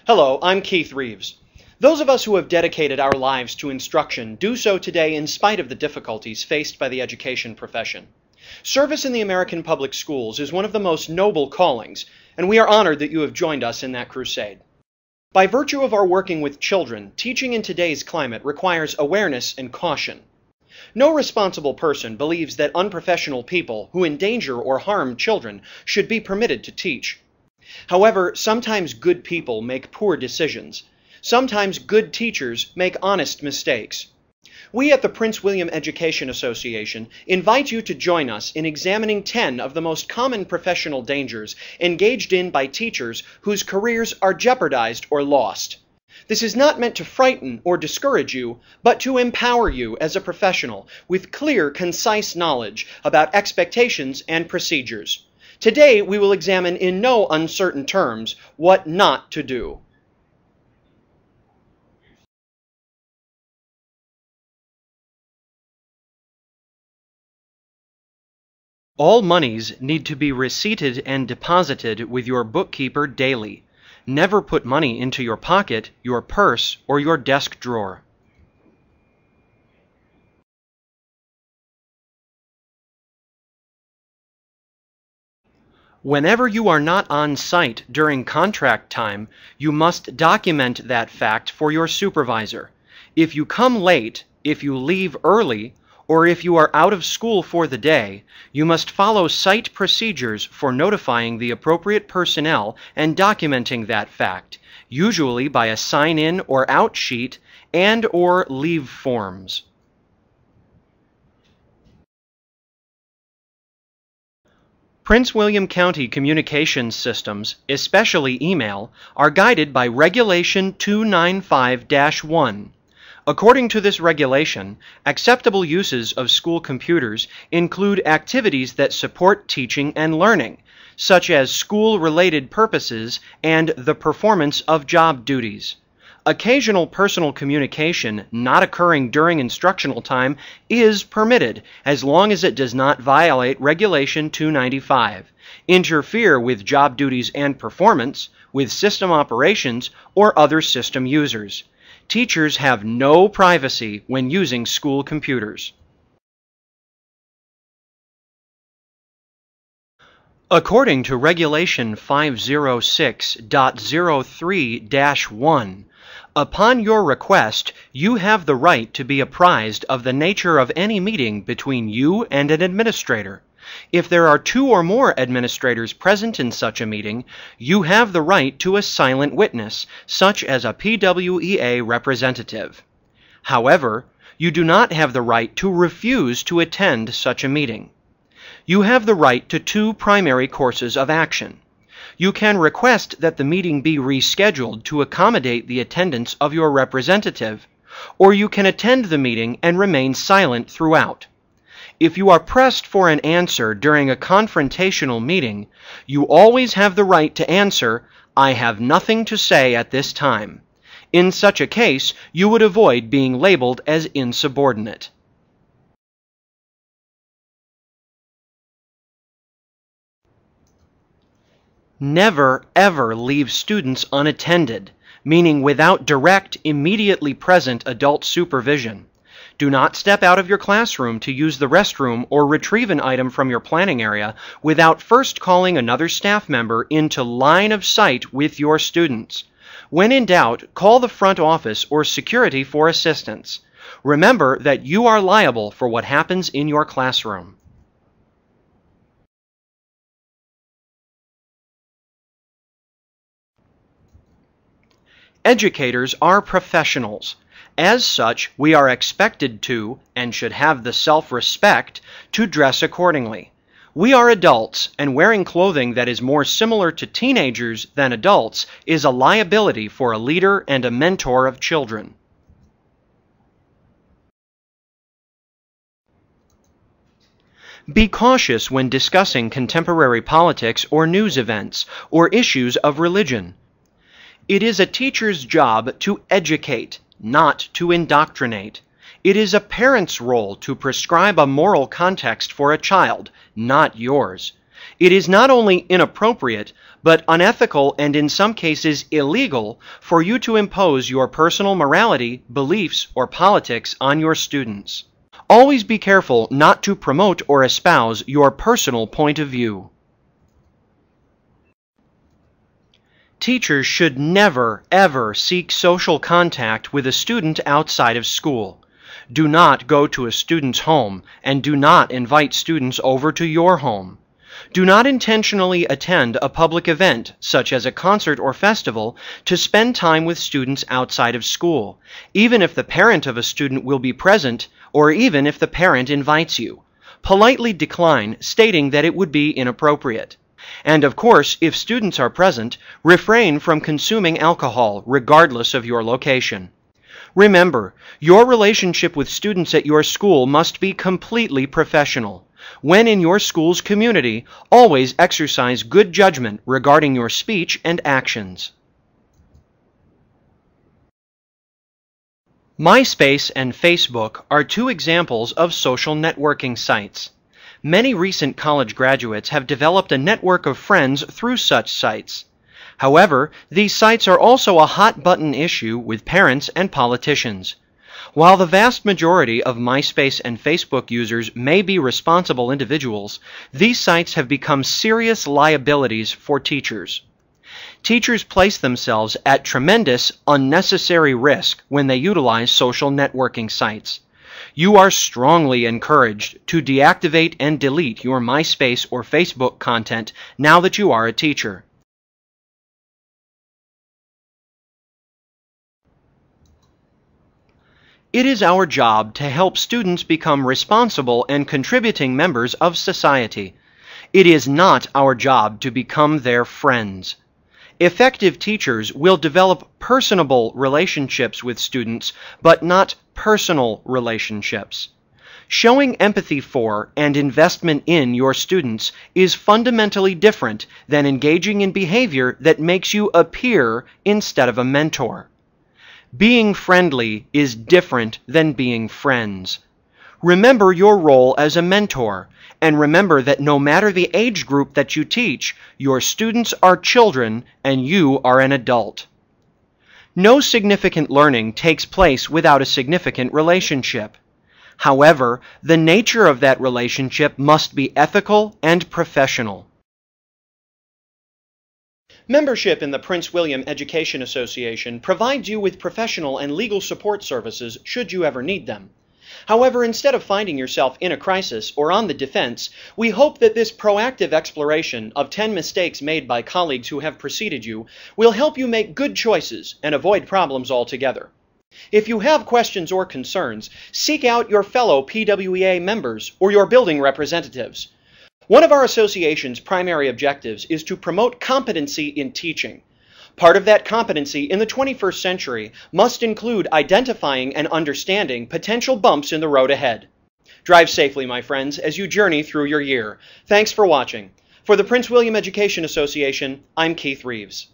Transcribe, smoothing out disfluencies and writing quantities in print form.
Hello, I'm Keith Reeves. Those of us who have dedicated our lives to instruction do so today in spite of the difficulties faced by the education profession. Service in the American public schools is one of the most noble callings, and we are honored that you have joined us in that crusade. By virtue of our working with children, teaching in today's climate requires awareness and caution. No responsible person believes that unprofessional people who endanger or harm children should be permitted to teach. However, sometimes good people make poor decisions. Sometimes good teachers make honest mistakes. We at the Prince William Education Association invite you to join us in examining 10 of the most common professional dangers engaged in by teachers whose careers are jeopardized or lost. This is not meant to frighten or discourage you, but to empower you as a professional with clear, concise knowledge about expectations and procedures. Today, we will examine in no uncertain terms what not to do. All monies need to be receipted and deposited with your bookkeeper daily. Never put money into your pocket, your purse, or your desk drawer. Whenever you are not on site during contract time, you must document that fact for your supervisor. If you come late, if you leave early, or if you are out of school for the day, you must follow site procedures for notifying the appropriate personnel and documenting that fact, usually by a sign-in or out sheet and/or leave forms. Prince William County communications systems, especially email, are guided by Regulation 295-1. According to this regulation, acceptable uses of school computers include activities that support teaching and learning, such as school-related purposes and the performance of job duties. Occasional personal communication not occurring during instructional time is permitted as long as it does not violate Regulation 295, interfere with job duties and performance, with system operations, or other system users. Teachers have no privacy when using school computers. According to Regulation 506.03-1, upon your request, you have the right to be apprised of the nature of any meeting between you and an administrator. If there are 2 or more administrators present in such a meeting, you have the right to a silent witness, such as a PWEA representative. However, you do not have the right to refuse to attend such a meeting. You have the right to 2 primary courses of action. You can request that the meeting be rescheduled to accommodate the attendance of your representative, or you can attend the meeting and remain silent throughout. If you are pressed for an answer during a confrontational meeting, you always have the right to answer, "I have nothing to say at this time." In such a case, you would avoid being labeled as insubordinate. Never, ever leave students unattended, meaning without direct, immediately present adult supervision. Do not step out of your classroom to use the restroom or retrieve an item from your planning area without first calling another staff member into line of sight with your students. When in doubt, call the front office or security for assistance. Remember that you are liable for what happens in your classroom. Educators are professionals. As such, we are expected to, and should have the self-respect, to dress accordingly. We are adults, and wearing clothing that is more similar to teenagers than adults is a liability for a leader and a mentor of children. Be cautious when discussing contemporary politics or news events, or issues of religion. It is a teacher's job to educate, not to indoctrinate. It is a parent's role to prescribe a moral context for a child, not yours. It is not only inappropriate, but unethical and in some cases illegal for you to impose your personal morality, beliefs, or politics on your students. Always be careful not to promote or espouse your personal point of view. Teachers should never, ever seek social contact with a student outside of school. Do not go to a student's home, and do not invite students over to your home. Do not intentionally attend a public event, such as a concert or festival, to spend time with students outside of school, even if the parent of a student will be present, or even if the parent invites you. Politely decline, stating that it would be inappropriate. And of course, if students are present, refrain from consuming alcohol, regardless of your location. Remember, your relationship with students at your school must be completely professional. When in your school's community, always exercise good judgment regarding your speech and actions. MySpace and Facebook are two examples of social networking sites. Many recent college graduates have developed a network of friends through such sites. However, these sites are also a hot-button issue with parents and politicians. While the vast majority of MySpace and Facebook users may be responsible individuals, these sites have become serious liabilities for teachers. Teachers place themselves at tremendous, unnecessary risk when they utilize social networking sites. You are strongly encouraged to deactivate and delete your MySpace or Facebook content now that you are a teacher. It is our job to help students become responsible and contributing members of society. It is not our job to become their friends. Effective teachers will develop personable relationships with students, but not personal relationships. Showing empathy for and investment in your students is fundamentally different than engaging in behavior that makes you a peer instead of a mentor. Being friendly is different than being friends. Remember your role as a mentor, and remember that no matter the age group that you teach, your students are children and you are an adult. No significant learning takes place without a significant relationship. However, the nature of that relationship must be ethical and professional. Membership in the Prince William Education Association provides you with professional and legal support services should you ever need them. However, instead of finding yourself in a crisis or on the defense, we hope that this proactive exploration of 10 mistakes made by colleagues who have preceded you will help you make good choices and avoid problems altogether. If you have questions or concerns, seek out your fellow PWEA members or your building representatives. One of our association's primary objectives is to promote competency in teaching. Part of that competency in the 21st century must include identifying and understanding potential bumps in the road ahead. Drive safely, my friends, as you journey through your year. Thanks for watching. For the Prince William Education Association, I'm Keith Reeves.